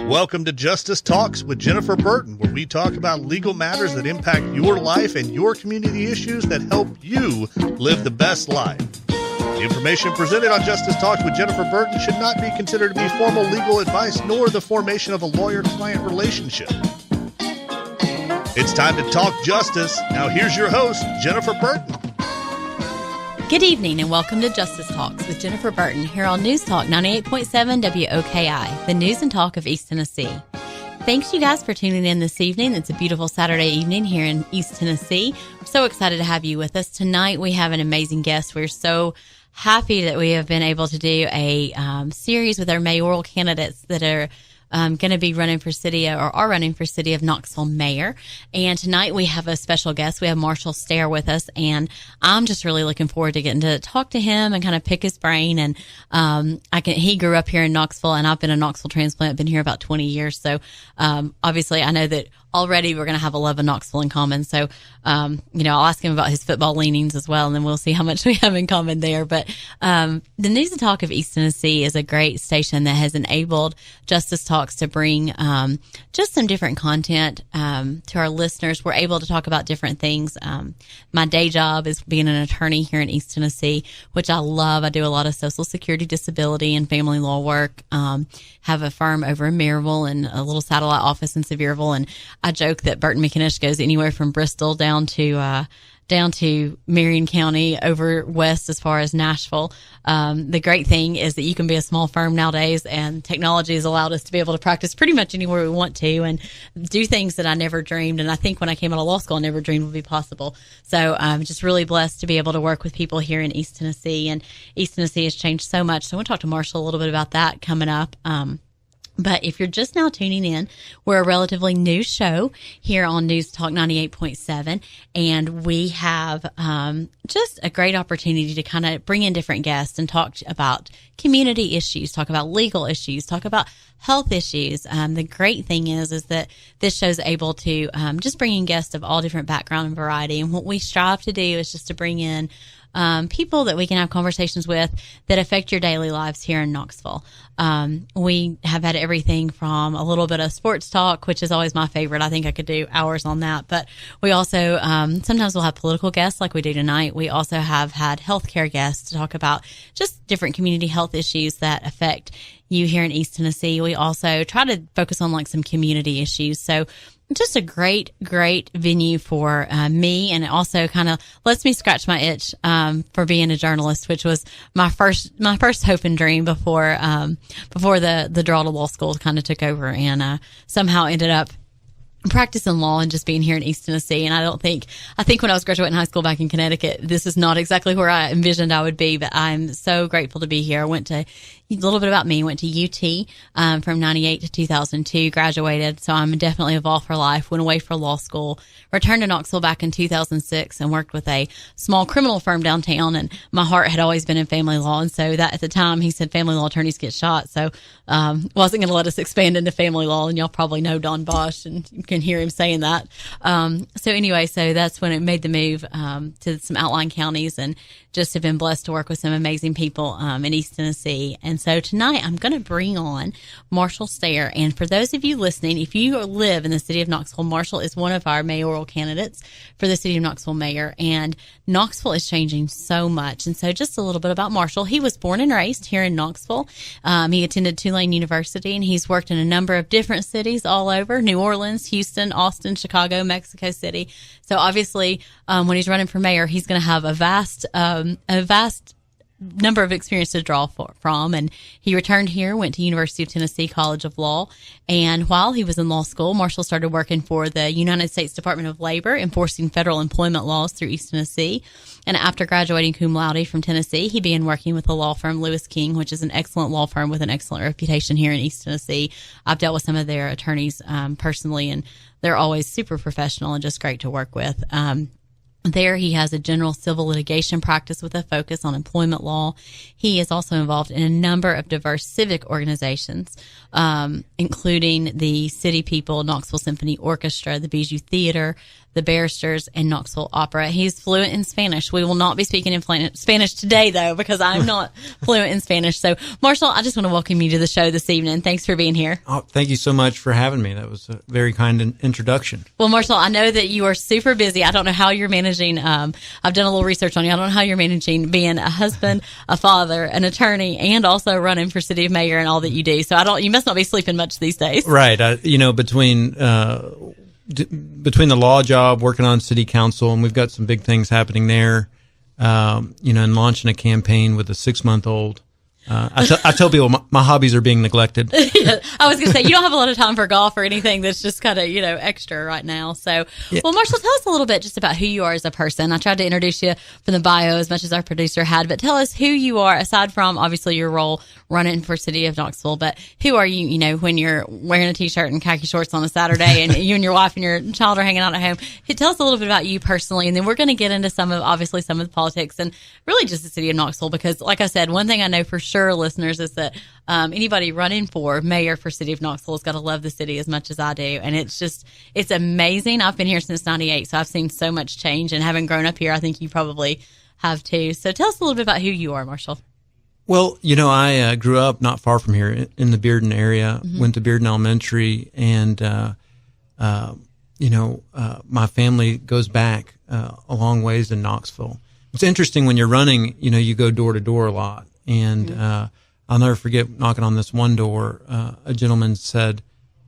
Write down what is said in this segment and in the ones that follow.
Welcome to Justice Talks with Jennifer Burton, where we talk about legal matters that impact your life and your community issues that help you live the best life. The information presented on Justice Talks with Jennifer Burton should not be considered to be formal legal advice nor the formation of a lawyer-client relationship. It's time to talk justice. Now here's your host, Jennifer Burton. Good evening and welcome to Justice Talks with Jennifer Burton here on News Talk 98.7 WOKI, the news and talk of East Tennessee. Thanks you guys for tuning in this evening. It's a beautiful Saturday evening here in East Tennessee. We're so excited to have you with us. Tonight we have an amazing guest. We're so happy that we have been able to do a series with our mayoral candidates that are going to be running for city or are running for City of Knoxville Mayor. And tonight we have a special guest. We have Marshall Stair with us, and I'm just really looking forward to getting to talk to him and kind of pick his brain. And he grew up here in Knoxville, and I've been a Knoxville transplant, been here about 20 years. So obviously I know that already we're going to have a love of Knoxville in common. So, I'll ask him about his football leanings as well, and then we'll see how much we have in common there. But the News and Talk of East Tennessee is a great station that has enabled Justice Talks to bring just some different content to our listeners. We're able to talk about different things. My day job is being an attorney here in East Tennessee, which I love. I do a lot of Social Security, disability, and family law work. Have a firm over in Maryville and a little satellite office in Sevierville, and I joke that Burton McInish goes anywhere from Bristol down to Marion County over west as far as Nashville. The great thing is that you can be a small firm nowadays, and technology has allowed us to be able to practice pretty much anywhere we want to and do things that I never dreamed. And I think when I came out of law school, I never dreamed would be possible. So I'm just really blessed to be able to work with people here in East Tennessee, and East Tennessee has changed so much. So I want to talk to Marshall a little bit about that coming up. But if you're just now tuning in, we're a relatively new show here on News Talk 98.7, and we have just a great opportunity to kind of bring in different guests and talk about community issues, talk about legal issues, talk about health issues. The great thing is that this show is able to just bring in guests of all different background and variety, and what we strive to do is just to bring in people that we can have conversations with that affect your daily lives here in Knoxville. We have had everything from a little bit of sports talk, which is always my favorite. I think I could do hours on that. But we also, sometimes we'll have political guests like we do tonight. We also have had healthcare guests to talk about just different community health issues that affect you here in East Tennessee. We also try to focus on like some community issues. So just a great venue for me, and it also kind of lets me scratch my itch for being a journalist, which was my first hope and dream before the draw to law school kind of took over, and somehow ended up practicing law and just being here in East Tennessee. And I think when I was graduating high school back in Connecticut, this is not exactly where I envisioned I would be, but I'm so grateful to be here. I went to, a little bit about me, went to UT from 98 to 2002, graduated. So I'm definitely evolved for life, went away for law school, returned to Knoxville back in 2006 and worked with a small criminal firm downtown. And my heart had always been in family law. And so that at the time he said family law attorneys get shot. So, wasn't going to let us expand into family law. And y'all probably know Don Bosch, and you can hear him saying that. So that's when it made the move, to some outlying counties, and just have been blessed to work with some amazing people, in East Tennessee. And so tonight I'm going to bring on Marshall Stair. And for those of you listening, if you live in the city of Knoxville, Marshall is one of our mayoral candidates for the City of Knoxville Mayor. And Knoxville is changing so much. And so just a little bit about Marshall. He was born and raised here in Knoxville. He attended Tulane University, and he's worked in a number of different cities all over: New Orleans, Houston, Austin, Chicago, Mexico City. So obviously, when he's running for mayor, he's going to have a vast number of experience to draw from. And he returned here, went to University of Tennessee College of Law. And while he was in law school, Marshall started working for the United States Department of Labor, enforcing federal employment laws through East Tennessee. And after graduating cum laude from Tennessee, he began working with the law firm Lewis King, which is an excellent law firm with an excellent reputation here in East Tennessee. I've dealt with some of their attorneys personally, and they're always super professional and just great to work with. There, he has a general civil litigation practice with a focus on employment law. He is also involved in a number of diverse civic organizations, including the City People, Knoxville Symphony Orchestra, the Bijou Theater, the Barristers, and Knoxville Opera. He's fluent in Spanish. We will not be speaking in Spanish today, though, because I'm not fluent in Spanish. So, Marshall, I just want to welcome you to the show this evening. Thanks for being here. Oh, thank you so much for having me. That was a very kind introduction. Well, Marshall, I know that you are super busy. I don't know how you're managing. I've done a little research on you. I don't know how you're managing being a husband, a father, an attorney, and also running for city of mayor and all that you do. So you must not be sleeping much these days. Right. Between the law job, working on city council, and we've got some big things happening there, and launching a campaign with a 6-month-old. I tell people my hobbies are being neglected. Yeah, I was going to say, you don't have a lot of time for golf or anything that's just kind of, extra right now. So, yeah. Well, Marshall, tell us a little bit just about who you are as a person. I tried to introduce you from the bio as much as our producer had, but tell us who you are aside from obviously your role running for City of Knoxville. But who are you, when you're wearing a t-shirt and khaki shorts on a Saturday and you and your wife and your child are hanging out at home? Tell us a little bit about you personally, and then we're going to get into some of the politics and really just the City of Knoxville, because like I said, one thing I know for sure, listeners, is that anybody running for mayor for City of Knoxville has got to love the city as much as I do. And it's amazing. I've been here since 98, so I've seen so much change, and having grown up here, I think you probably have too. So tell us a little bit about who you are, Marshall. Well, I grew up not far from here in the Bearden area, went to Bearden Elementary, and, my family goes back a long ways in Knoxville. It's interesting when you're running, you go door to door a lot. And I'll never forget knocking on this one door. A gentleman said,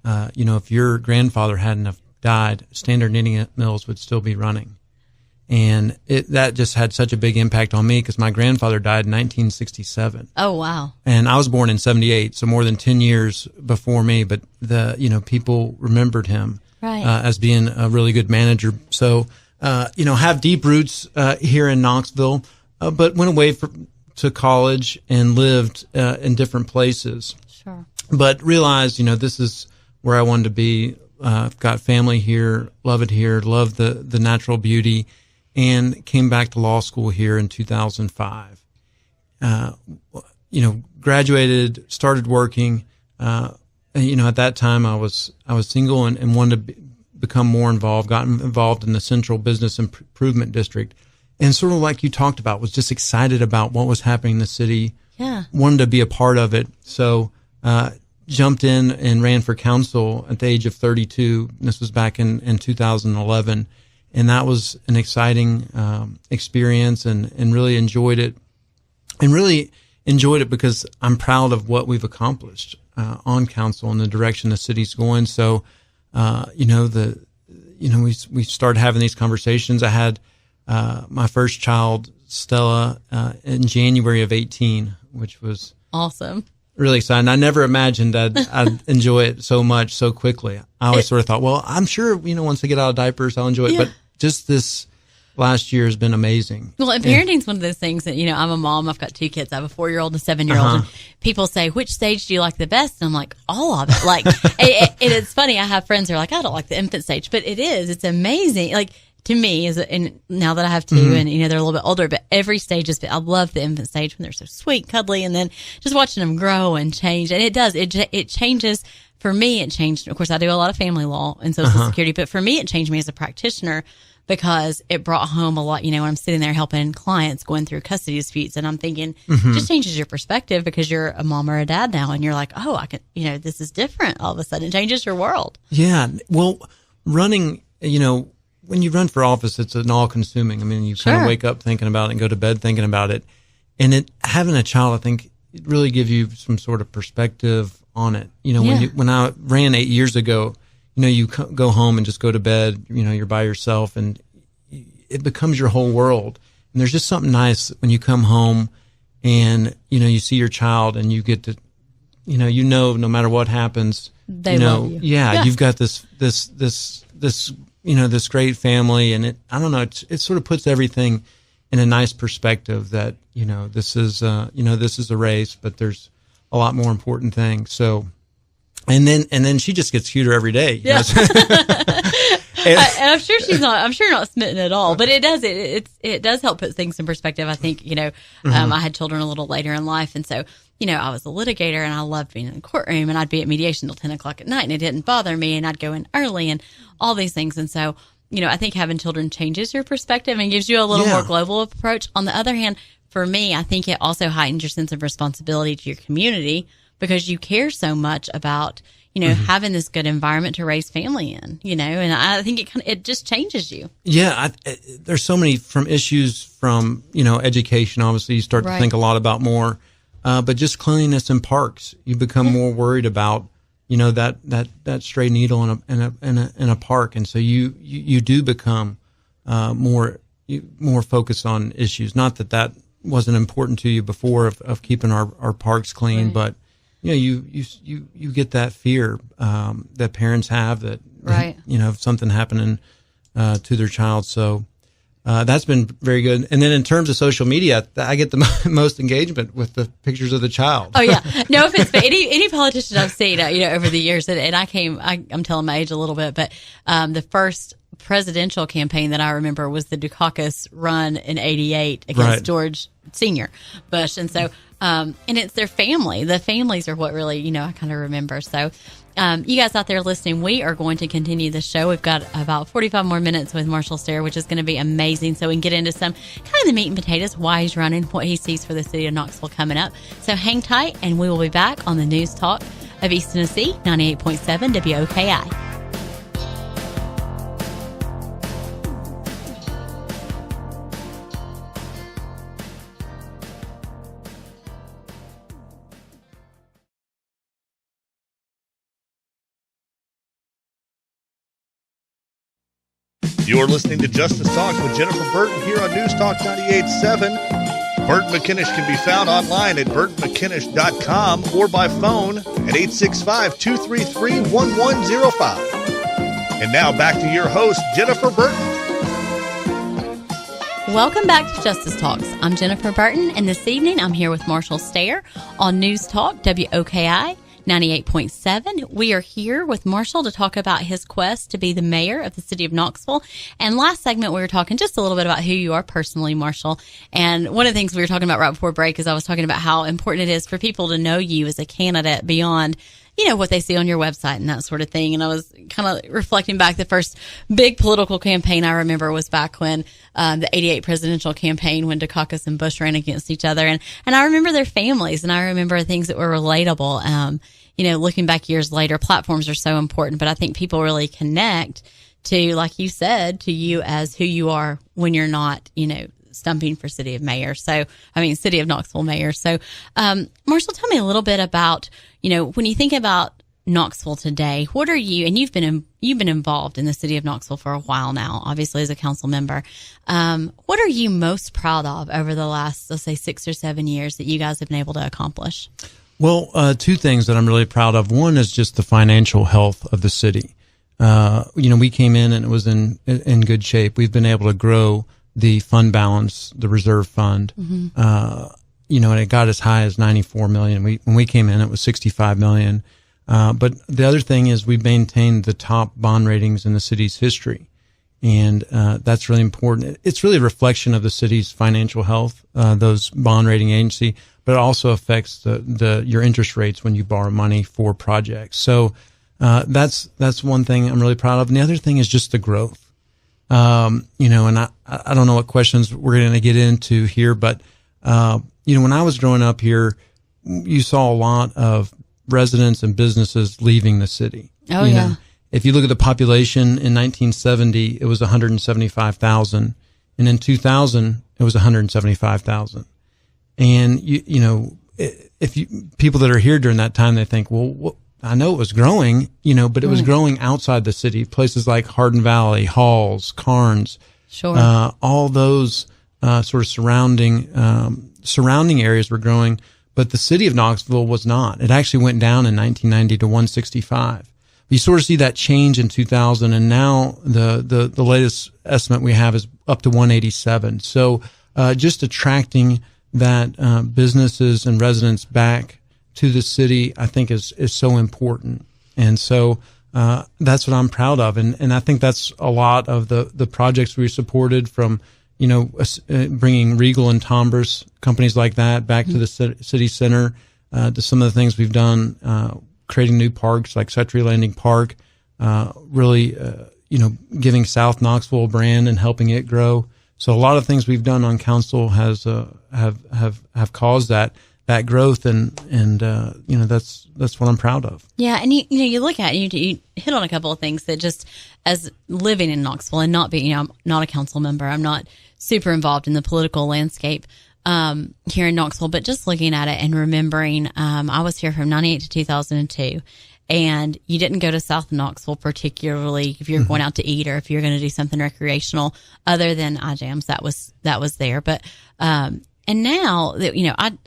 if your grandfather hadn't have died, Standard Knitting Mills would still be running. And that just had such a big impact on me because my grandfather died in 1967. Oh, wow. And I was born in 78, so more than 10 years before me. But people remembered him as being a really good manager. So, have deep roots here in Knoxville, but went away to college and lived in different places. Sure. But realized, this is where I wanted to be. I've got family here, love it here, love the natural beauty, and came back to law school here in 2005. Graduated, started working. At that time I was single and wanted to become more involved, got involved in the Central Business Improvement District. And sort of like you talked about, was just excited about what was happening in the city. Yeah. Wanted to be a part of it. So, jumped in and ran for council at the age of 32. This was back in 2011. And that was an exciting, experience and really enjoyed it. And really enjoyed it because I'm proud of what we've accomplished, on council and the direction the city's going. So, we started having these conversations. I had, my first child, Stella, in January of 18, which was awesome. Really exciting. I never imagined I'd enjoy it so much so quickly. I always sort of thought, well, I'm sure, once they get out of diapers, I'll enjoy it. But just this last year has been amazing. Well, and parenting's one of those things that, I'm a mom. I've got 2 kids. I have a 4-year-old and a 7-year-old. And people say, which stage do you like the best? And I'm like, all of it. Like, it's funny. I have friends who are like, I don't like the infant stage, but it's amazing. Like, to me, and now that I have 2 and, they're a little bit older, but every stage I love the infant stage when they're so sweet, cuddly, and then just watching them grow and change. And it changes. For me, it changed. Of course, I do a lot of family law and Social Security, but for me, it changed me as a practitioner because it brought home a lot, when I'm sitting there helping clients going through custody disputes, and I'm thinking, just changes your perspective because you're a mom or a dad now, and you're like, oh, I can, this is different. All of a sudden, it changes your world. Yeah. Well, running, when you run for office, it's an all-consuming. I mean, you kind of wake up thinking about it and go to bed thinking about it. And having a child, I think, it really gives you some sort of perspective on it. When I ran 8 years ago, you go home and just go to bed. You're by yourself, and it becomes your whole world. And there's just something nice when you come home and you see your child, and you get to, no matter what happens, they love you. Yeah, you've got this this great family, and it sort of puts everything in a nice perspective that, this is a race, but there's a lot more important things. So, and then she just gets cuter every day. Yeah. And I'm sure you're not smitten at all, but it does help put things in perspective. I think, I had children a little later in life. And so, I was a litigator and I loved being in the courtroom, and I'd be at mediation till 10 o'clock at night, and it didn't bother me, and I'd go in early and all these things. And so I think having children changes your perspective and gives you a little more global approach. On the other hand, for me, I think it also heightens your sense of responsibility to your community because you care so much about, having this good environment to raise family in, and I think it just changes you. Yeah. There's so many issues from, education. Obviously you start to think a lot about more, but just cleanliness in parks. You become more worried about, that stray needle in a park. And so you do become, more focused on issues. Not that wasn't important to you before of keeping our parks clean, but you get that fear that parents have that if something happening to their child. So that's been very good. And then in terms of social media, I get the most engagement with the pictures of the child. Oh yeah, no offense, but any politician I've seen over the years, and I'm telling my age a little bit, but the first presidential campaign that I remember was the Dukakis run in '88 against George Senior Bush, and so and it's their family. The families are what really I kind of remember. So you guys out there listening, we are going to continue the show. We've got about 45 more minutes with Marshall Stair, which is going to be amazing. So we can get into some kind of the meat and potatoes, why he's running, what he sees for the city of Knoxville coming up. So hang tight, and we will be back on the News Talk of East Tennessee, 98.7 WOKI. You're listening to Justice Talks with Jennifer Burton here on News Talk 98.7. Burton McKinnish can be found online at burtonmckinnish.com or by phone at 865-233-1105. And now back to your host, Jennifer Burton. Welcome back to Justice Talks. I'm Jennifer Burton, and this evening I'm here with Marshall Stair on News Talk WOKI 98.7. We are here with Marshall to talk about his quest to be the mayor of the city of Knoxville. And last segment, we were talking just a little bit about who you are personally, Marshall. And one of the things we were talking about right before break is I was talking about how important it is for people to know you as a candidate beyond what they see on your website and that sort of thing. And I was kind of reflecting back. The first big political campaign I remember was back when the 88 presidential campaign, when Dukakis and Bush ran against each other. And I remember their families, and I remember things that were relatable. Looking back years later, platforms are so important, but I think people really connect to, like you said, to you as who you are when you're not, stumping for City of Knoxville mayor. So, Marshall, tell me a little bit about, when you think about Knoxville today, what are you, and you've been involved in the City of Knoxville for a while now, obviously as a council member. What are you most proud of over the last, let's say, 6 or 7 years that you guys have been able to accomplish? Well, two things that I'm really proud of. One is just the financial health of the city. We came in and it was in good shape. We've been able to grow the fund balance, the reserve fund, and it got as high as $94 million. When we came in, it was $65 million. But the other thing is we maintained the top bond ratings in the city's history. And that's really important. It's really a reflection of the city's financial health, those bond rating agency, but it also affects your interest rates when you borrow money for projects. So that's one thing I'm really proud of. And the other thing is just the growth. And I don't know what questions we're going to get into here, but when I was growing up here, you saw a lot of residents and businesses leaving the city. Oh, yeah. If you look at the population in 1970, it was 175,000. And in 2000, it was 175,000. And, people that are here during that time, they think, well, I know it was growing, but it was growing outside the city. Places like Hardin Valley, Halls, Carnes, all those sort of surrounding areas were growing. But the city of Knoxville was not. It actually went down in 1990 to 165. You sort of see that change in 2000, and now the latest estimate we have is up to 187. So just attracting that businesses and residents back to the city, I think is so important. And so that's what I'm proud of. And I think that's a lot of the projects we supported, from bringing Regal and Tombras, companies like that, back to the city center, to some of the things we've done, creating new parks like Suttree Landing Park, really, giving South Knoxville a brand and helping it grow. So a lot of things we've done on council have caused that growth, and that's what I'm proud of. Yeah, and you look at you hit on a couple of things that just as living in Knoxville and not being, I'm not a council member, I'm not super involved in the political landscape here in Knoxville, but just looking at it and remembering, I was here from 98 to 2002. And you didn't go to South Knoxville particularly if you're going out to eat or if you're going to do something recreational other than iJams. That was there. But, and now that,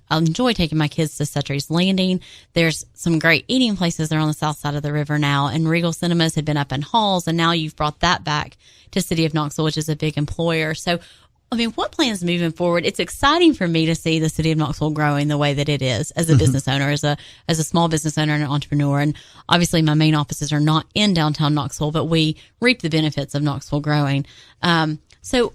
I enjoy taking my kids to Suttrie's Landing. There's some great eating places there on the south side of the river now, and Regal Cinemas had been up in Halls, and now you've brought that back to City of Knoxville, which is a big employer. So, what plans moving forward? It's exciting for me to see the City of Knoxville growing the way that it is as a business owner, as a small business owner and an entrepreneur. And obviously my main offices are not in downtown Knoxville, but we reap the benefits of Knoxville growing. So,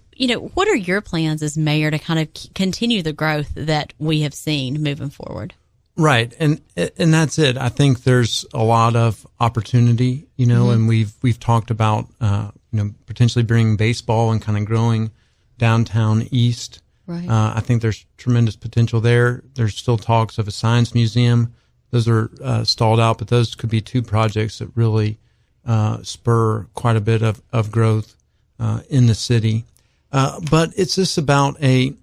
what are your plans as mayor to kind of continue the growth that we have seen moving forward? Right. And that's it. I think there's a lot of opportunity, and we've talked about, potentially bringing baseball and kind of growing downtown east. Right. I think there's tremendous potential there. There's still talks of a science museum. Those are stalled out, but those could be two projects that really spur quite a bit of growth in the city. But it's just about a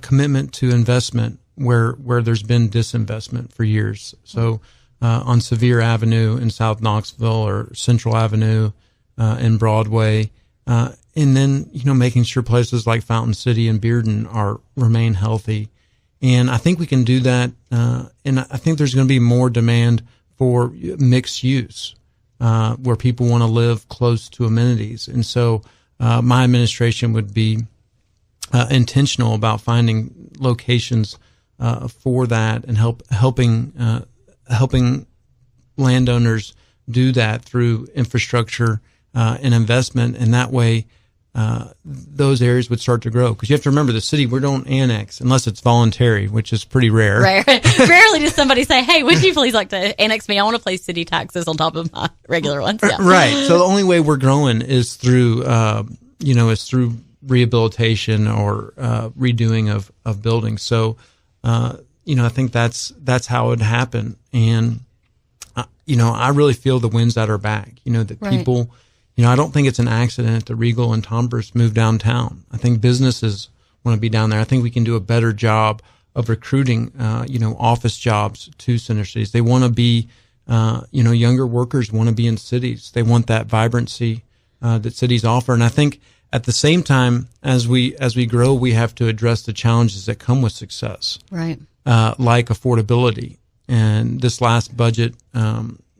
commitment to investment where there's been disinvestment for years. So on Sevier Avenue in South Knoxville or Central Avenue in Broadway, and then, making sure places like Fountain City and Bearden remain healthy. And I think we can do that. And I think there's going to be more demand for mixed use, where people want to live close to amenities. And so, my administration would be, intentional about finding locations, for that and helping landowners do that through infrastructure, and investment. And that way, those areas would start to grow. Because you have to remember, the city, we don't annex unless it's voluntary, which is pretty rare. Rarely does somebody say, hey, would you please like to annex me? I want to pay city taxes on top of my regular ones. Yeah. Right. So the only way we're growing is through, through rehabilitation or redoing of buildings. So, I think that's how it would happen. And, I really feel the winds at our back, that people... I don't think it's an accident that Regal and Tombras moved downtown. I think businesses want to be down there. I think we can do a better job of recruiting, office jobs to center cities. They want to be, younger workers want to be in cities. They want that vibrancy that cities offer. And I think at the same time, as we grow, we have to address the challenges that come with success, right? Like affordability. And this last budget,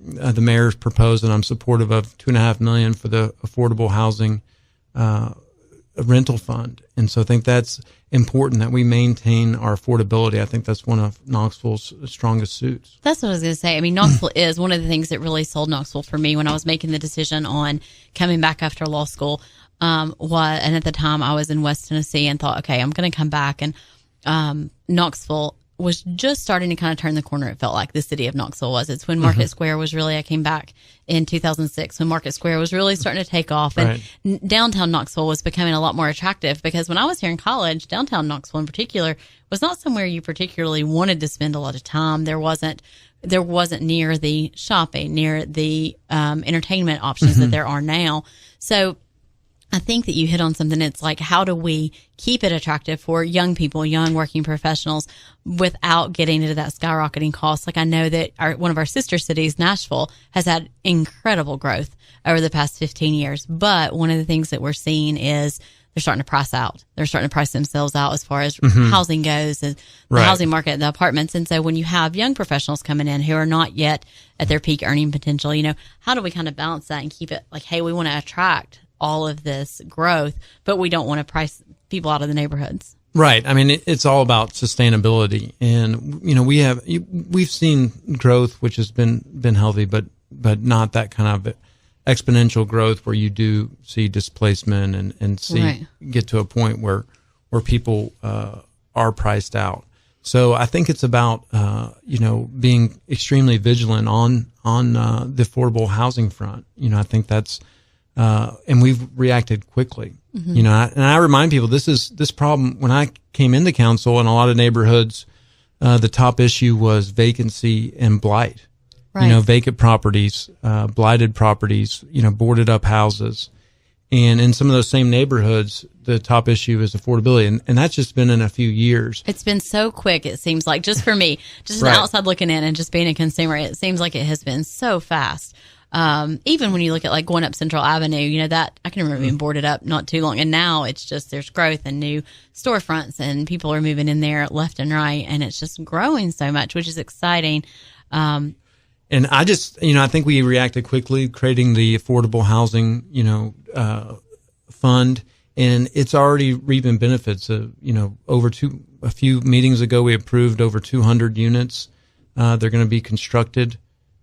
the mayor's proposed, and I'm supportive of, $2.5 million for the affordable housing rental fund. And so I think that's important, that we maintain our affordability. I think that's one of Knoxville's strongest suits. That's what I was going to say. Knoxville is one of the things that really sold Knoxville for me when I was making the decision on coming back after law school. And at the time I was in West Tennessee and thought, okay, I'm going to come back. And Knoxville was just starting to kind of turn the corner. It felt like the city of Knoxville was. It's when Market Square was really, I came back in 2006 when Market Square was really starting to take off, and downtown Knoxville was becoming a lot more attractive, because when I was here in college, downtown Knoxville in particular was not somewhere you particularly wanted to spend a lot of time. There wasn't near the shopping, near the entertainment options that there are now. So I think that you hit on something. It's like, how do we keep it attractive for young people, young working professionals, without getting into that skyrocketing cost? Like, I know that one of our sister cities, Nashville, has had incredible growth over the past 15 years. But one of the things that we're seeing is they're starting to price out. They're starting to price themselves out as far as housing goes, and the housing market, the apartments. And so when you have young professionals coming in who are not yet at their peak earning potential, how do we kind of balance that and keep it like, hey, we want to attract all of this growth, but we don't want to price people out of the neighborhoods. Right. It's all about sustainability, and we've seen growth which has been healthy, but not that kind of exponential growth where you do see displacement and see get to a point where people are priced out. So I think it's about being extremely vigilant on the affordable housing front. I think that's and we've reacted quickly. You know, and I remind people this problem. When I came into council in a lot of neighborhoods, the top issue was vacancy and blight. Right. You know, vacant properties, blighted properties, you know, boarded up houses. And in some of those same neighborhoods, the top issue is affordability. And that's just been in a few years. It's been so quick, it seems like, just for me, just right. Outside looking in and just being a consumer, it seems like it has been so fast. Even when you look at like going up Central Avenue, you know, that I can remember being boarded up not too long. And now it's just, there's growth and new storefronts and people are moving in there left and right. And it's just growing so much, which is exciting. And I just, you know, I think we reacted quickly, creating the affordable housing, you know, fund, and it's already reaping benefits. You know, a few meetings ago, we approved over 200 units. They're going to be constructed,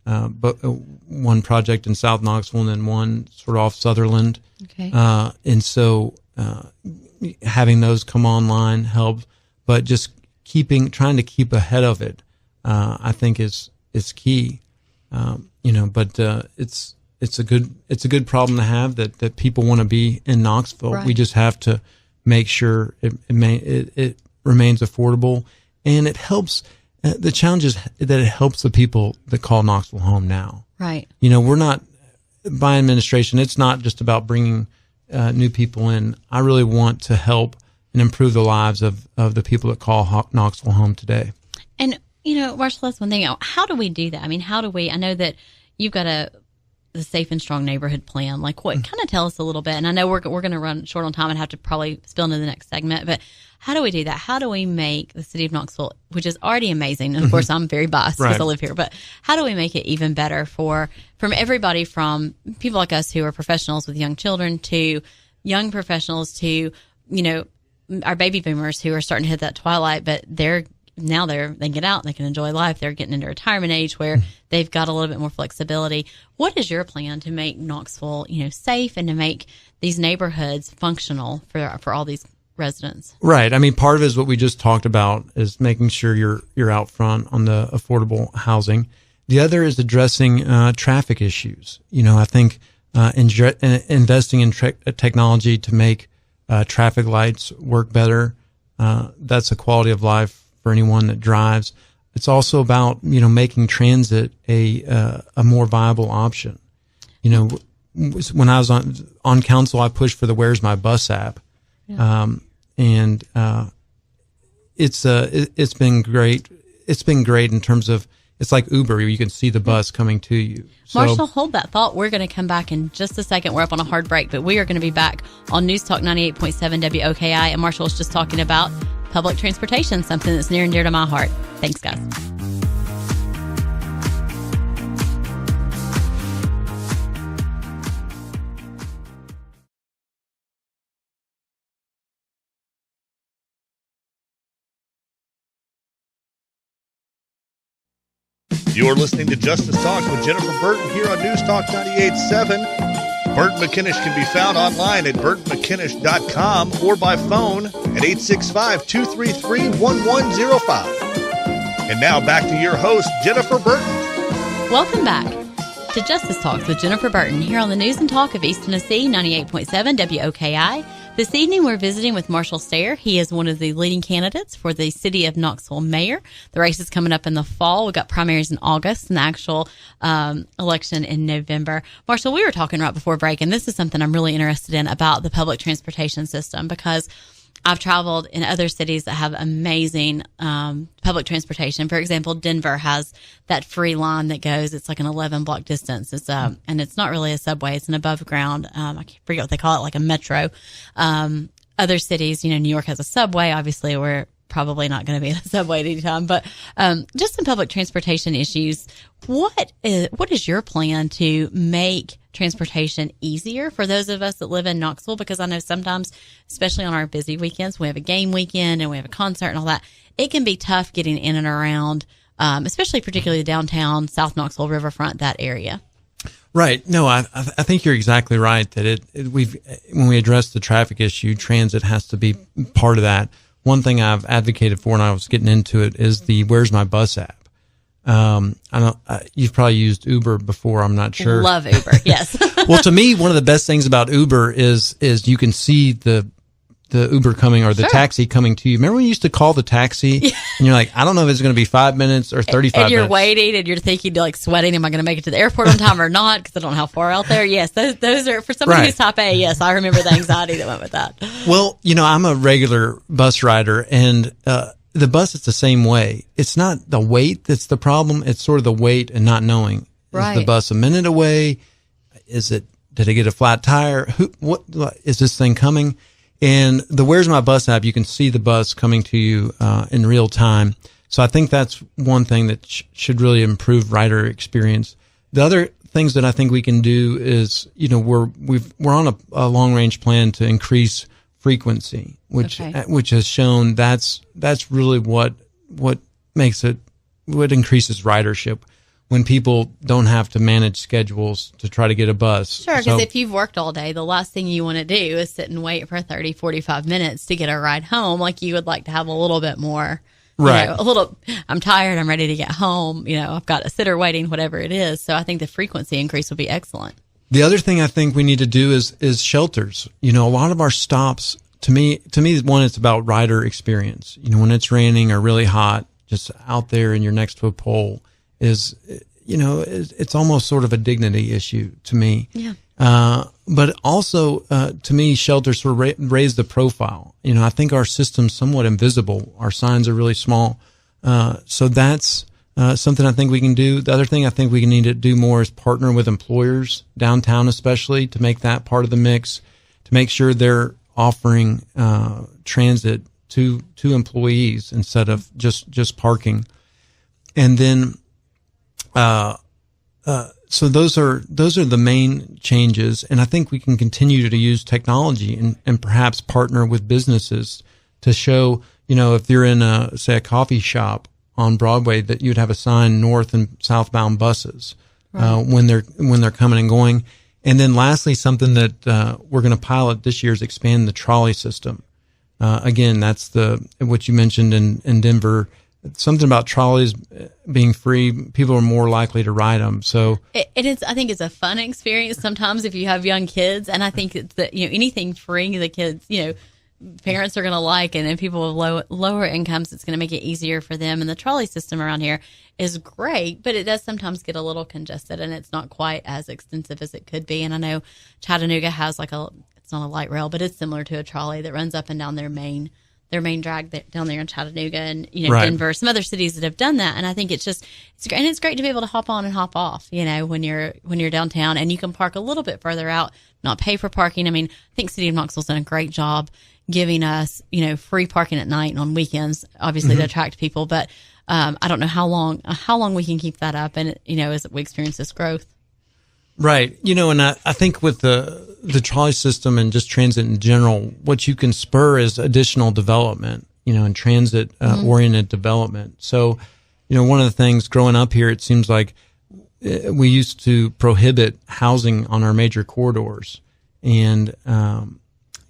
but one project in South Knoxville and then one sort of off Sutherland. Okay. And so, having those come online helps, but just trying to keep ahead of it, I think is key. You know, but it's a good problem to have that people want to be in Knoxville. Right. We just have to make sure it remains affordable, and it helps. The challenge is that it helps the people that call Knoxville home now. Right. You know, we're not by administration. It's not just about bringing new people in. I really want to help and improve the lives of the people that call Knoxville home today. And you know, Marshall, that's one thing. How do we do that? I mean, I know that you've got the Safe and Strong Neighborhood Plan. Like, what? Kind of tell us a little bit. And I know we're going to run short on time and have to probably spill into the next segment. But how do we do that? How do we make the city of Knoxville, which is already amazing? And of course, I'm very biased because I live here. But how do we make it even better from everybody, from people like us who are professionals with young children to young professionals to, you know, our baby boomers who are starting to hit that twilight, but they get out and they can enjoy life. They're getting into retirement age where they've got a little bit more flexibility. What is your plan to make Knoxville, you know, safe and to make these neighborhoods functional for all these residents? Right. I mean, part of it is what we just talked about, is making sure you're out front on the affordable housing. The other is addressing traffic issues. You know, I think investing in technology to make traffic lights work better. That's a quality of life for anyone that drives. It's also about, you know, making transit a more viable option. You know, when I was on council, I pushed for the Where's My Bus app. Yeah. And it's been great. It's been great in terms of, it's like Uber, where you can see the bus coming to you. So, Marshall, hold that thought. We're going to come back in just a second. We're up on a hard break, but we are going to be back on News Talk 98.7 WOKI. And Marshall was just talking about public transportation, something that's near and dear to my heart. Thanks, guys. You're listening to Justice Talks with Jennifer Burton here on News Talk 98.7. Burton McInnish can be found online at burtonmckinnish.com or by phone at 865-233-1105. And now back to your host, Jennifer Burton. Welcome back to Justice Talks with Jennifer Burton here on the News and Talk of East Tennessee, 98.7 WOKI. This evening, we're visiting with Marshall Stair. He is one of the leading candidates for the City of Knoxville Mayor. The race is coming up in the fall. We've got primaries in August and the actual election in November. Marshall, we were talking right before break, and this is something I'm really interested in about the public transportation system, because I've traveled in other cities that have amazing public transportation. For example, Denver has that free line that goes, it's like an 11-block distance. It's and it's not really a subway. It's an above ground, I forget what they call it, like a metro. Other cities, you know, New York has a subway. Obviously, we're probably not going to be in a subway at any time. But just some public transportation issues. What is your plan to make transportation easier for those of us that live in Knoxville? Because I know sometimes, especially on our busy weekends, we have a game weekend and we have a concert and all that, it can be tough getting in and around, especially particularly downtown, South Knoxville, Riverfront, that area. Right. No, I think you're exactly right that when we address the traffic issue, transit has to be part of that. One thing I've advocated for, and I was getting into it, is the Where's My Bus app. You've probably used Uber before. I'm not sure. Love Uber. Yes. Well, to me, one of the best things about Uber is you can see the Uber coming or the taxi coming to you. Remember when you used to call the taxi and you're like, I don't know if it's going to be 5 minutes or 35 minutes. And you're waiting and you're thinking, like sweating, am I going to make it to the airport on time or not? Because I don't know how far out there. Yes, those are, for somebody who's type A, yes, I remember the anxiety that went with that. Well, I'm a regular bus rider, and the bus is the same way. It's not the wait that's the problem. It's sort of the wait and not knowing. Is the bus a minute away? Did it get a flat tire? What is this thing coming? And the Where's My Bus app, you can see the bus coming to you in real time. So I think that's one thing that should really improve rider experience. The other things that I think we can do is, we're on a long range plan to increase frequency, which has shown that's really what increases ridership. When people don't have to manage schedules to try to get a bus. Sure, because if you've worked all day, the last thing you want to do is sit and wait for 30, 45 minutes to get a ride home. Like, you would like to have a little bit more, right? I'm tired, I'm ready to get home. I've got a sitter waiting, whatever it is. So I think the frequency increase would be excellent. The other thing I think we need to do is shelters. A lot of our stops, to me, one, it's about rider experience. When it's raining or really hot, just out there and you're next to a pole, it's almost sort of a dignity issue to me. Yeah. But also, to me, shelters sort of raise the profile. I think our system's somewhat invisible. Our signs are really small. So that's something I think we can do. The other thing I think we need to do more is partner with employers, downtown especially, to make that part of the mix, to make sure they're offering transit to employees instead of just parking. And then so those are the main changes. And I think we can continue to use technology and perhaps partner with businesses to show, if you're in a coffee shop on Broadway, that you'd have a sign north and southbound buses, when they're coming and going. And then lastly, something that, we're going to pilot this year is expand the trolley system. Again, that's what you mentioned in Denver. Something about trolleys being free, people are more likely to ride them. So I think it's a fun experience sometimes if you have young kids, and I think it's that anything freeing the kids, parents are going to like, and people with lower incomes, it's going to make it easier for them. And the trolley system around here is great, but it does sometimes get a little congested, and it's not quite as extensive as it could be. And I know Chattanooga has it's not a light rail, but it's similar to a trolley that runs up and down their main drag down there in Chattanooga and, Denver, some other cities that have done that. And I think it's great. And it's great to be able to hop on and hop off, when you're downtown, and you can park a little bit further out, not pay for parking. I mean, I think City of Knoxville's done a great job giving us, free parking at night and on weekends, obviously to attract people. But, I don't know how long we can keep that up. And, as we experience this growth. Right. And I think with the trolley system and just transit in general, what you can spur is additional development, and transit oriented development. So, one of the things growing up here, it seems like we used to prohibit housing on our major corridors, and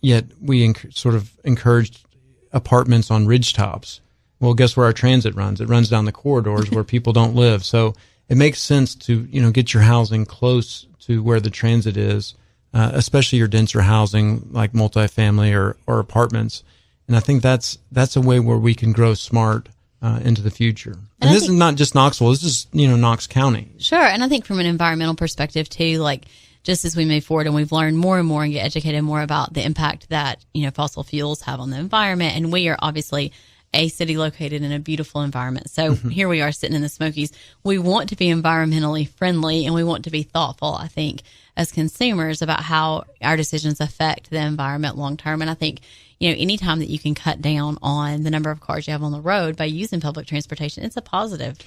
yet we sort of encouraged apartments on ridgetops. Well, guess where our transit runs? It runs down the corridors where people don't live. So it makes sense to, get your housing close to where the transit is, especially your denser housing like multifamily or apartments. And I think that's a way where we can grow smart into the future. And this is not just Knoxville. This is, Knox County. Sure. And I think from an environmental perspective too, like just as we move forward and we've learned more and more and get educated more about the impact that, fossil fuels have on the environment. And we are obviously a city located in a beautiful environment. So here we are sitting in the Smokies. We want to be environmentally friendly, and we want to be thoughtful, I think, as consumers about how our decisions affect the environment long term. And I think, anytime that you can cut down on the number of cars you have on the road by using public transportation, it's a positive.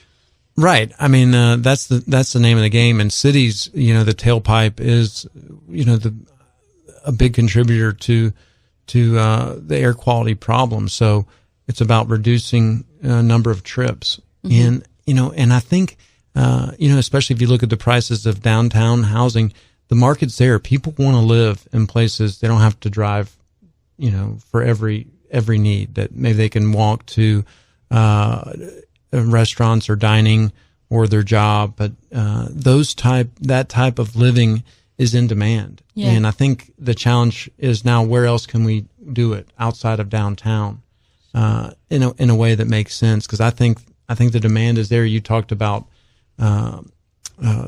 Right. I mean, that's the name of the game. In cities, the tailpipe is, a big contributor to the air quality problem. So it's about reducing number of trips. And, and I think, especially if you look at the prices of downtown housing, the market's there. People want to live in places they don't have to drive, for every need, that maybe they can walk to restaurants or dining or their job, but that type of living is in demand. Yeah. And I think the challenge is now, where else can we do it outside of downtown in a way that makes sense? Because I think the demand is there. You talked about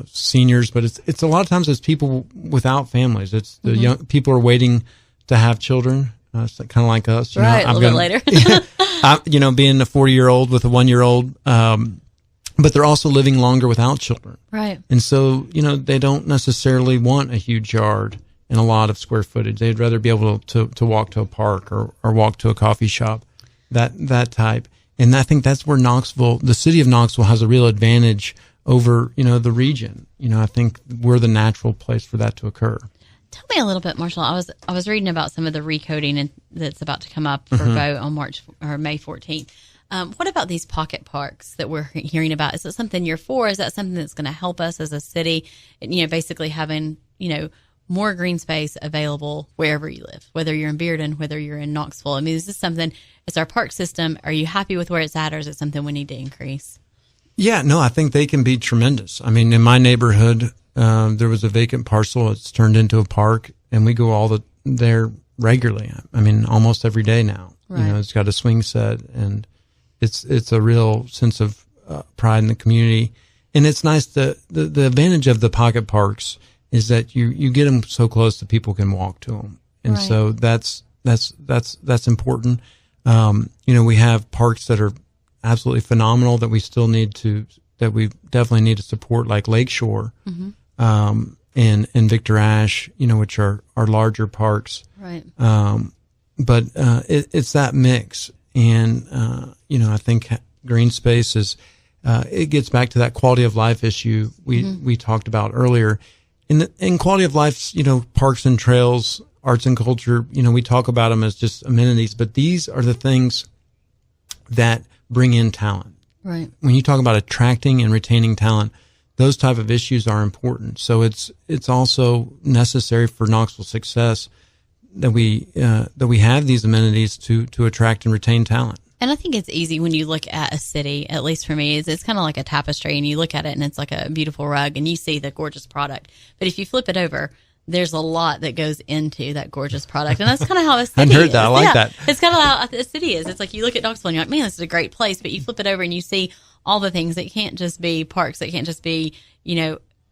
seniors, but it's a lot of times it's people without families. It's the young people are waiting to have children. It's kind of like us, right? A little bit later. Being a 40-year-old with a 1-year-old, but they're also living longer without children, right? And so they don't necessarily want a huge yard and a lot of square footage. They'd rather be able to walk to a park or walk to a coffee shop, that type. And I think that's where the city of Knoxville has a real advantage over, the region. I think we're the natural place for that to occur. Tell me a little bit, Marshall. I was reading about some of the recoding that's about to come up for vote on May 14th. What about these pocket parks that we're hearing about? Is it something you're for? Is that something that's going to help us as a city? Basically having, more green space available wherever you live, whether you're in Bearden, whether you're in Knoxville. I mean, is this something, it's our park system. Are you happy with where it's at, or is it something we need to increase? Yeah, no, I think they can be tremendous. I mean, in my neighborhood, there was a vacant parcel. It's turned into a park, and we go there regularly. I mean, almost every day now. Right. It's got a swing set, and it's a real sense of pride in the community. And it's nice. The advantage of the pocket parks is that you get them so close that people can walk to them, and so that's important. We have parks that are absolutely phenomenal that we definitely need to support, like Lakeshore, and Victor Ashe, which are larger parks. Right. But it's that mix. And, I think green space it gets back to that quality of life issue we talked about earlier. In quality of life, parks and trails, arts and culture, we talk about them as just amenities, but these are the things that bring in talent. Right. When you talk about attracting and retaining talent, those type of issues are important. So it's also necessary for Knoxville's success that we have these amenities to attract and retain talent. And I think it's easy when you look at a city, at least for me, it's kind of like a tapestry, and you look at it and it's like a beautiful rug and you see the gorgeous product. But if you flip it over, there's a lot that goes into that gorgeous product. And that's kind of how a city is. I've heard that. I like that. It's kind of how a city is. It's like you look at Knoxville and you're like, man, this is a great place. But you flip it over and you see all the things that can't just be parks. That can't just be,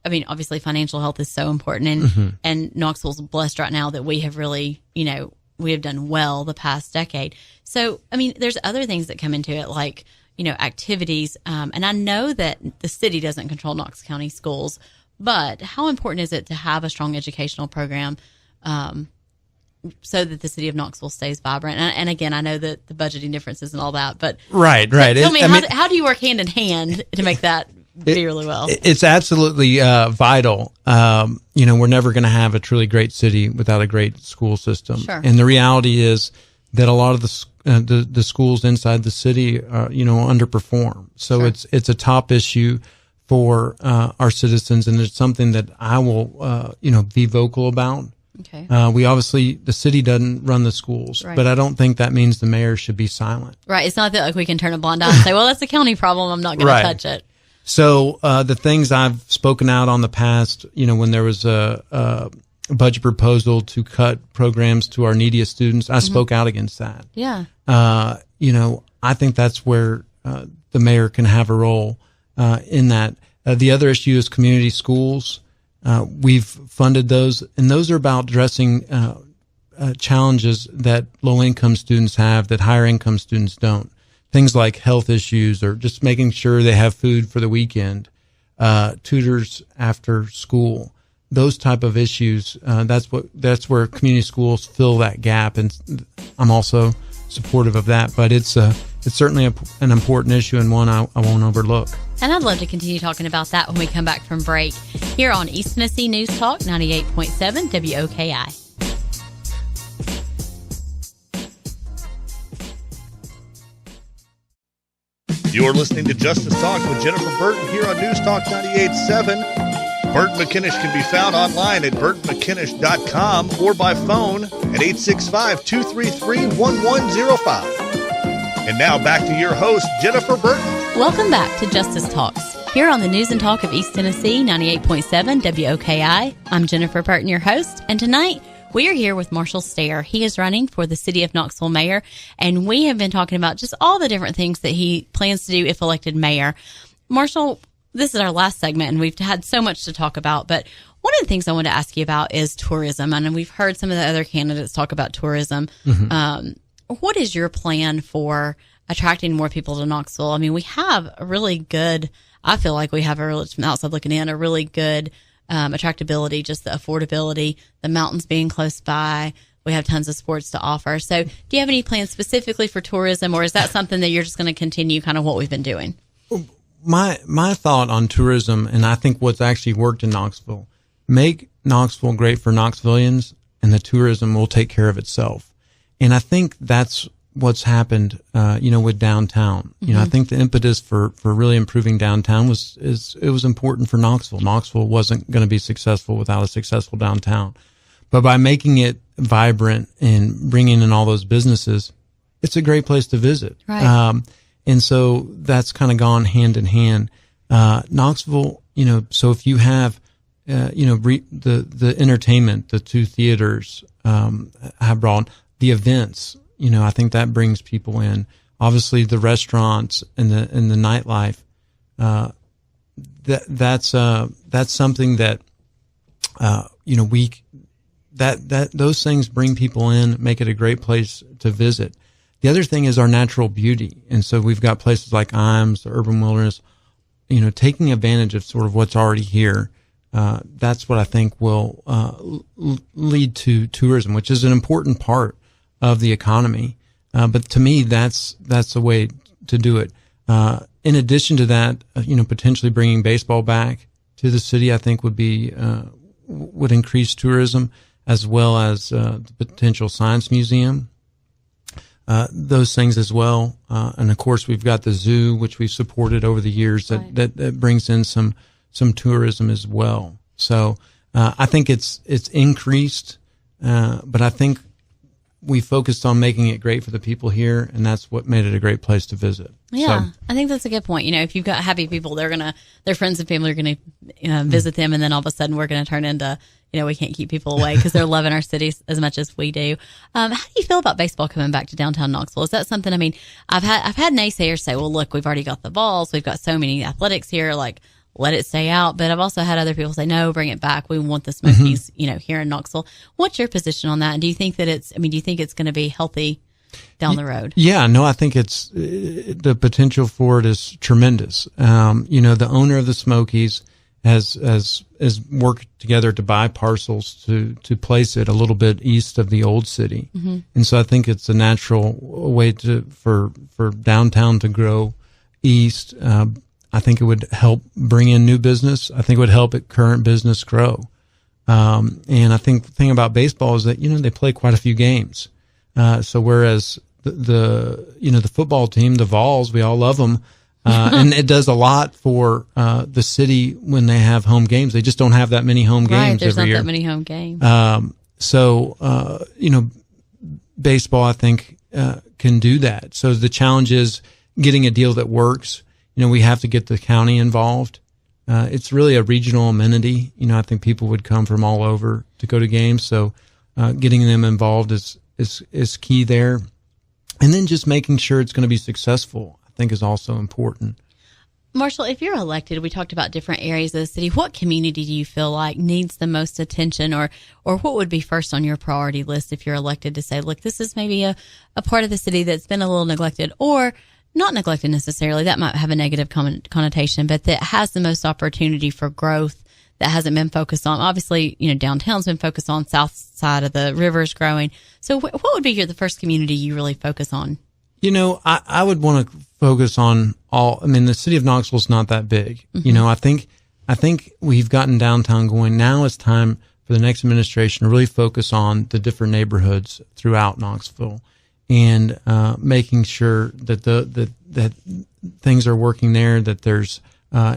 obviously financial health is so important. And Knoxville's blessed right now that we have really, we have done well the past decade. So, there's other things that come into it, like, activities. And I know that the city doesn't control Knox County schools, but how important is it to have a strong educational program so that the city of Knoxville stays vibrant? And again, I know that the budgeting differences and all that, but right. Tell me, how do you work hand in hand to make that be really well? It's absolutely vital. We're never going to have a truly great city without a great school system. Sure. And the reality is that a lot of the schools inside the city, underperform. So sure. It's a top issue for our citizens, and it's something that I will, be vocal about. Okay. The city doesn't run the schools, right. But I don't think that means the mayor should be silent. Right. It's not that like we can turn a blind eye and say, well, that's a county problem, I'm not going to touch it. So the things I've spoken out on the past, when there was a budget proposal to cut programs to our neediest students, I spoke out against that. Yeah. I think that's where the mayor can have a role in that. The other issue is community schools. We've funded those, and those are about addressing challenges that low-income students have that higher-income students don't. Things like health issues, or just making sure they have food for the weekend, tutors after school, those type of issues. That's where community schools fill that gap, and I'm also supportive of that. But it's certainly an important issue, and one I won't overlook. And I'd love to continue talking about that when we come back from break here on East Tennessee News Talk 98.7 WOKI. You're listening to Justice Talk with Jennifer Burton here on News Talk 98.7. Burton McInnish can be found online at burtonmckinnish.com or by phone at 865-233-1105. And now back to your host, Jennifer Burton. Welcome back to Justice Talks. Here on the News and Talk of East Tennessee, 98.7 WOKI, I'm Jennifer Burton, your host, and tonight we are here with Marshall Stair. He is running for the City of Knoxville mayor, and we have been talking about just all the different things that he plans to do if elected mayor. Marshall, this is our last segment, and we've had so much to talk about, but one of the things I want to ask you about is tourism. And we've heard some of the other candidates talk about tourism. What is your plan for attracting more people to Knoxville? I mean, we have a really good, I feel like we have a really, from the outside looking in, a really good attractability, just the affordability, the mountains being close by. We have tons of sports to offer. So do you have any plans specifically for tourism, or is that something that you're just going to continue kind of what we've been doing? My thought on tourism, and I think what's actually worked in Knoxville, make Knoxville great for Knoxvillians, and the tourism will take care of itself. And I think that's what's happened, with downtown. I think the impetus for really improving downtown was important for Knoxville. Knoxville wasn't going to be successful without a successful downtown. But by making it vibrant and bringing in all those businesses, it's a great place to visit. Right. And so that's kind of gone hand in hand. Knoxville, so if you have the entertainment, the two theaters, have brought the events, I think that brings people in. Obviously the restaurants and the nightlife, that's something that, those things bring people in, make it a great place to visit. The other thing is our natural beauty. And so we've got places like Imes, the urban wilderness, taking advantage of sort of what's already here. That's what I think will lead to tourism, which is an important part of the economy. But to me, that's the way to do it. In addition to that, potentially bringing baseball back to the city, I think would increase tourism, as well as the potential science museum. Those things as well. And of course, we've got the zoo, which we've supported over the years, that brings in some tourism as well. So, I think it's increased, but I think we focused on making it great for the people here, and that's what made it a great place to visit. Yeah, so, I think that's a good point. If you've got happy people, their friends and family are going to visit them, and then all of a sudden we're going to turn into, we can't keep people away because they're loving our cities as much as we do. How do you feel about baseball coming back to downtown Knoxville? Is that something? I mean, I've had naysayers say, well, look, we've already got the Vols, we've got so many athletics here, like, let it stay out. But I've also had other people say, no, bring it back. We want the Smokies, here in Knoxville. What's your position on that? And do you think that do you think it's going to be healthy down the road? Yeah, no, I think it's, the potential for it is tremendous. The owner of the Smokies has worked together to buy parcels to place it a little bit east of the old city. Mm-hmm. And so I think it's a natural way for downtown to grow east. I think it would help bring in new business. I think it would help current business grow. And I think the thing about baseball is that, they play quite a few games. So whereas the football team, the Vols, we all love them. And it does a lot for, the city when they have home games. They just don't have that many home games there's every year. Not that many home games. Baseball, I think, can do that. So the challenge is getting a deal that works. We have to get the county involved. It's really a regional amenity. I think people would come from all over to go to games. So, getting them involved is key there. And then just making sure it's going to be successful, I think, is also important. Marshall, if you're elected, we talked about different areas of the city. What community do you feel like needs the most attention, or what would be first on your priority list if you're elected to say, look, this is maybe a part of the city that's been a little neglected, or not neglected necessarily, that might have a negative connotation, but that has the most opportunity for growth that hasn't been focused on. Obviously, downtown's been focused on, south side of the river's growing. So what would be the first community you really focus on? I would want to focus on the city of Knoxville's not that big. Mm-hmm. I think we've gotten downtown going. Now it's time for the next administration to really focus on the different neighborhoods throughout Knoxville, and making sure that that things are working there, that there's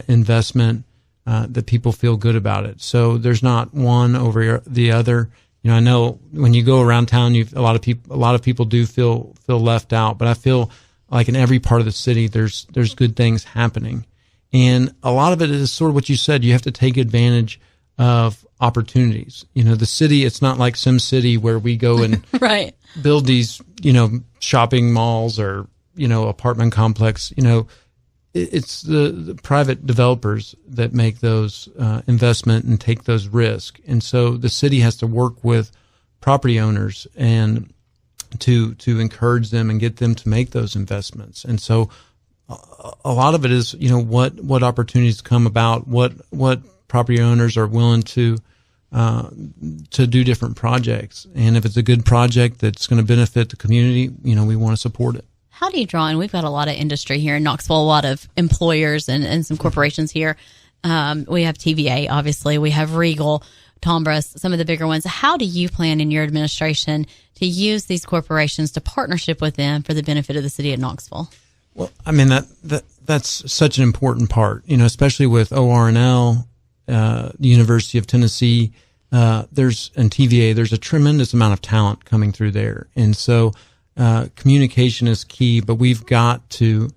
investment, that people feel good about it. So there's not one over the other. I know when you go around town, a lot of people do feel left out, but I feel like in every part of the city, there's good things happening. And a lot of it is sort of what you said. You have to take advantage of opportunities. The city, it's not like Sim City where we go and right. build these, shopping malls or, apartment complex. It's the private developers that make those investment and take those risks. And so the city has to work with property owners and to encourage them and get them to make those investments. And so a lot of it is, what opportunities come about, what property owners are willing to do different projects. And if it's a good project that's going to benefit the community, we want to support it. How do you draw in? We've got a lot of industry here in Knoxville, a lot of employers and some corporations here. We have TVA, obviously. We have Regal, Tombras, some of the bigger ones. How do you plan in your administration to use these corporations to partnership with them for the benefit of the city of Knoxville? Well, I mean, that's such an important part, especially with ORNL, the University of Tennessee, and TVA, there's a tremendous amount of talent coming through there. And so, communication is key, but we've got to,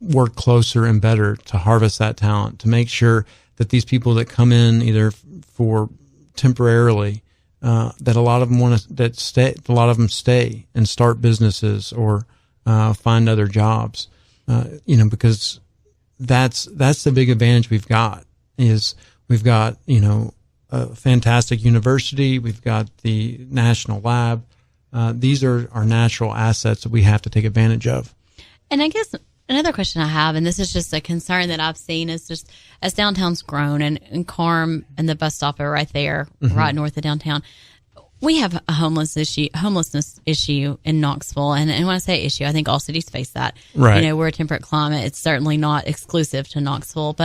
work closer and better to harvest that talent, to make sure that these people that come in either for temporarily, that a lot of them stay and start businesses or, find other jobs, because that's the big advantage we've got is we've got, a fantastic university. We've got the national lab. These are our natural assets that we have to take advantage of. And I guess another question I have, and this is just a concern that I've seen, is just as downtown's grown and Carm and the bus stop are right there, right north of downtown. We have a homelessness issue in Knoxville. And when I say issue, I think all cities face that. Right. We're a temperate climate. It's certainly not exclusive to Knoxville,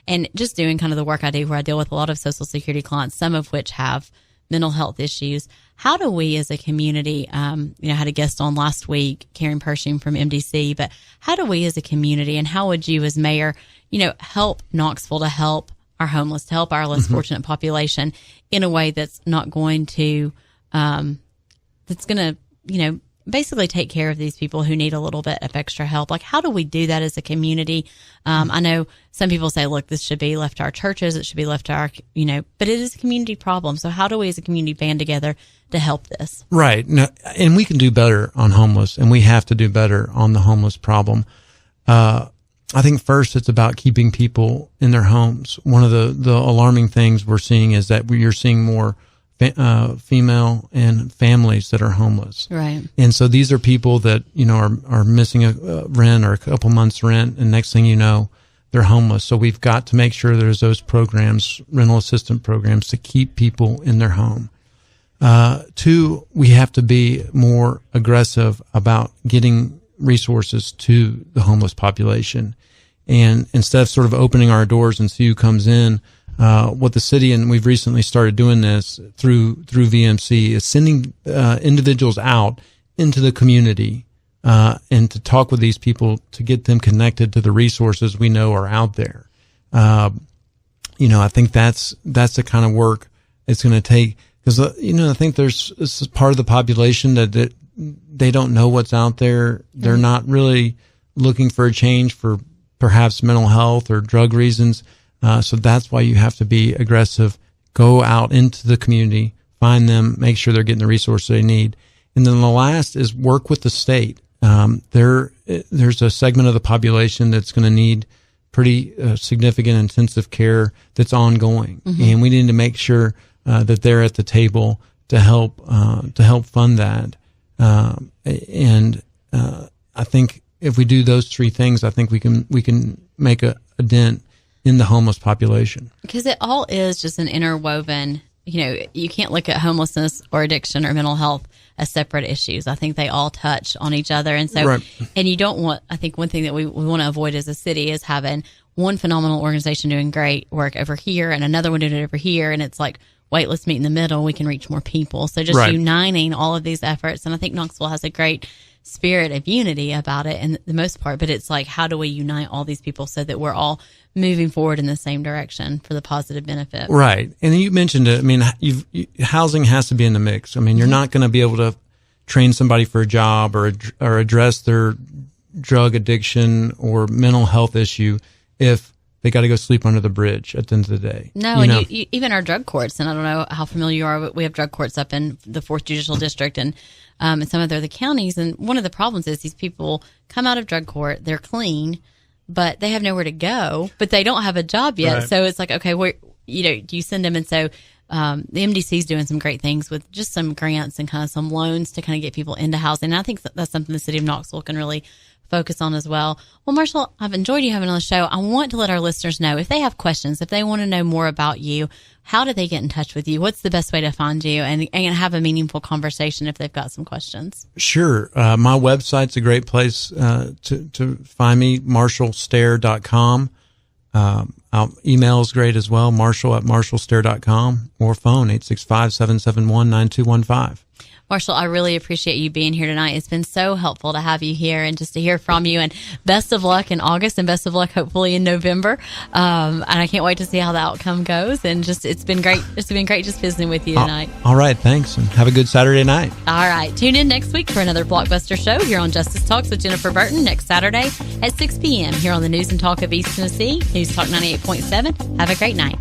and just doing kind of the work I do where I deal with a lot of Social Security clients, some of which have mental health issues. How do we as a community, I had a guest on last week, Karen Pershing from MDC, but how do we as a community, and how would you as mayor, help Knoxville to help our homeless, to help our less fortunate population in a way that's not going to, that's going to, basically take care of these people who need a little bit of extra help? Like, how do we do that as a community? I know some people say, look, this should be left to our churches. It should be left to our, but it is a community problem. So how do we as a community band together to help this? Right. No, and we can do better on homeless, and we have to do better on the homeless problem. I think first it's about keeping people in their homes. One of the alarming things we're seeing is that you're seeing more female and families that are homeless. Right. And so these are people that, are missing a rent or a couple months rent. And next thing you know, they're homeless. So we've got to make sure there's those programs, rental assistance programs, to keep people in their home. Two, we have to be more aggressive about getting resources to the homeless population. And instead of sort of opening our doors and see who comes in, what the city, and we've recently started doing this through VMC, is sending individuals out into the community and to talk with these people to get them connected to the resources we know are out there. I think that's the kind of work it's going to take, because I think this is part of the population that they don't know what's out there. They're not really looking for a change for perhaps mental health or drug reasons. So that's why you have to be aggressive, go out into the community, find them, make sure they're getting the resources they need. And then the last is work with the state. There's a segment of the population that's going to need pretty significant intensive care that's ongoing. And we need to make sure that they're at the table to help fund that. I think if we do those three things, I think we can make a dent in the homeless population. Because it all is just an interwoven, you can't look at homelessness or addiction or mental health as separate issues. I think they all touch on each other. And so, right. And you don't want, I think one thing that we want to avoid as a city is having one phenomenal organization doing great work over here and another one doing it over here. And it's like, wait, let's meet in the middle. We can reach more people. So just uniting all of these efforts. And I think Knoxville has a great spirit of unity about it in the most part, but it's like, how do we unite all these people so that we're all moving forward in the same direction for the positive benefit? Right. And you mentioned it. I mean, housing has to be in the mix. I mean, you're not going to be able to train somebody for a job or address their drug addiction or mental health issue if they got to go sleep under the bridge at the end of the day. No, and you, even our drug courts, and I don't know how familiar you are, but we have drug courts up in the 4th Judicial District and in some of the other counties. And one of the problems is these people come out of drug court, they're clean, but they have nowhere to go, but they don't have a job yet. Right. So it's like, okay, where, you send them. And so the MDC is doing some great things with just some grants and kind of some loans to kind of get people into housing. And I think that's something the City of Knoxville can really focus on as well. Well, Marshall, I've enjoyed you having on the show. I want to let our listeners know if they have questions, if they want to know more about you, how do they get in touch with you? What's the best way to find you and have a meaningful conversation if they've got some questions? Sure. My website's a great place to find me, marshallstair.com. Email is great as well, marshall@marshallstair.com, or phone 865-771-9215. Marshall, I really appreciate you being here tonight. It's been so helpful to have you here and just to hear from you. And best of luck in August and best of luck hopefully in November. And I can't wait to see how the outcome goes. And it's been great. It's been great just visiting with you tonight. All right. Thanks. And have a good Saturday night. All right. Tune in next week for another Blockbuster show here on Justice Talks with Jennifer Burton next Saturday at 6 p.m. here on the News and Talk of East Tennessee, News Talk 98.7. Have a great night.